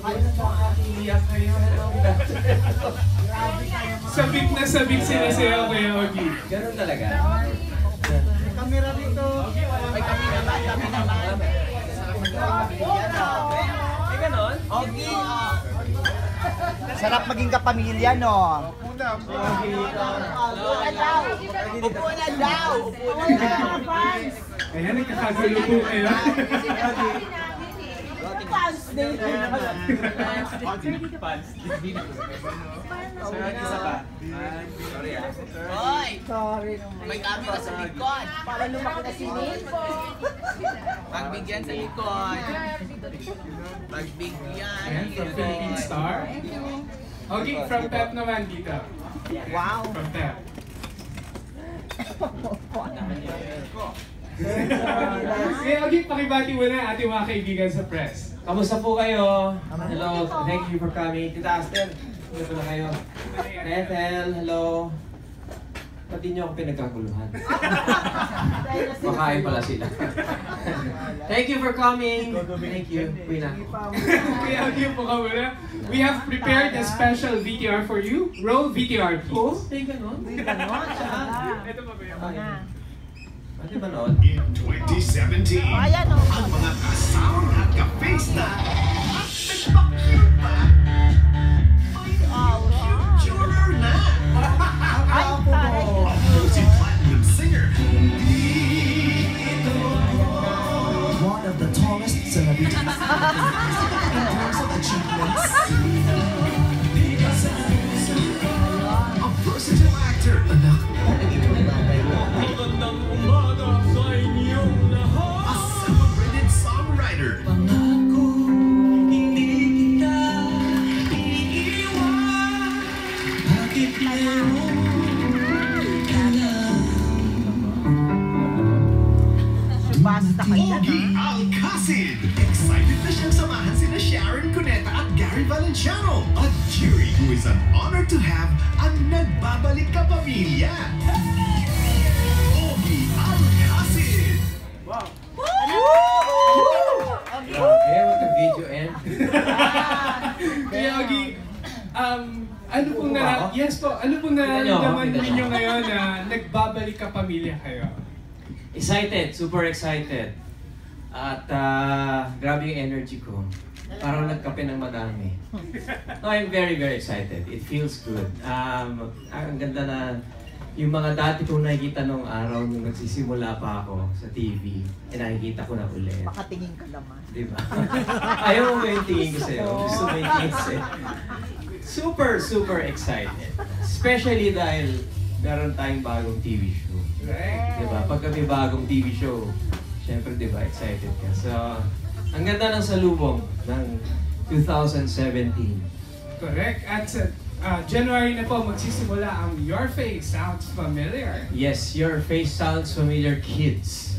Iyak kayo. Sabik na sabik sila sa'yo, Kuya Ogie. Ganun talaga. Kamera dito. Ay, kami naman. Ay, ganon? Okay. Sarap maging kapamilya, no? Upo na daw. Upo na daw. Ayan, nagkakagulo po kayo. Fans day. Isa pa. Sorry ah. Hoy! Sorry naman. May camera sa likod. Para lumaki na si Nick. Pagbigyan sa likod. Pagbigyan. Ayan, from Philippine Star. Okay, from Pep naman dito. Wow. From Pep. Okay, okay, pakibati mo na ating mga kaibigan sa press. Kamusta po kayo? Hello, thank you for coming. Tita Aster, dito na kayo. Ethel, hello. Pati niyo ako pinagkaguluhan. Makain pala sila. Thank you for coming. Thank you. Kuya na. Kuya, okay po ka muna. We have prepared a special VTR for you. Roll VTR, Oh, please. may ganon? May ganon? Saan? Ito pa ba yun? Pwede ba noon? In 2017, Ayan, oh. ang mga kasawang at ka-face na at nagpa-cute pa, may futurer na. Ay, taray. A multi-platinum singer, One of the tallest celebrities in terms of achievements. a versatile actor, anak, a celebrated songwriter, Basta kayo, Ogie Alcacid. Excited na siyang samahan sina Sharon Cuneta at Gary Valenciano. A jury who is an honor to have ang nagbabalik ka pamilya. Ogie Alcacid. Grabe, what a video end. Kuya Ogie, ano pong Upo ba ako? yes po, ano pong Kita niyo ako, nararamdaman kita niyo ninyo ako. ngayon na nagbabalik ka pamilya kayo? Excited, super excited. At grabe yung energy ko. Parang nagkape ng madami. No, I'm very, very excited. It feels good. Ang ganda na yung mga dati kong nakikita nung araw nung nagsisimula pa ako sa TV, nakikita ko na ulit. Makatingin ka naman. Diba? Ayaw mo yung tingin ko sa'yo. Gusto mo yung tingin sa'yo. Super, super excited. Especially dahil meron tayong bagong TV show. Right. Diba? Pagka may bagong TV show, syempre diba, excited ka. So, ang ganda ng salubong ng 2017. Correct. At sa January na po magsisimula ang Your Face Sounds Familiar. Yes, your face sounds familiar, kids.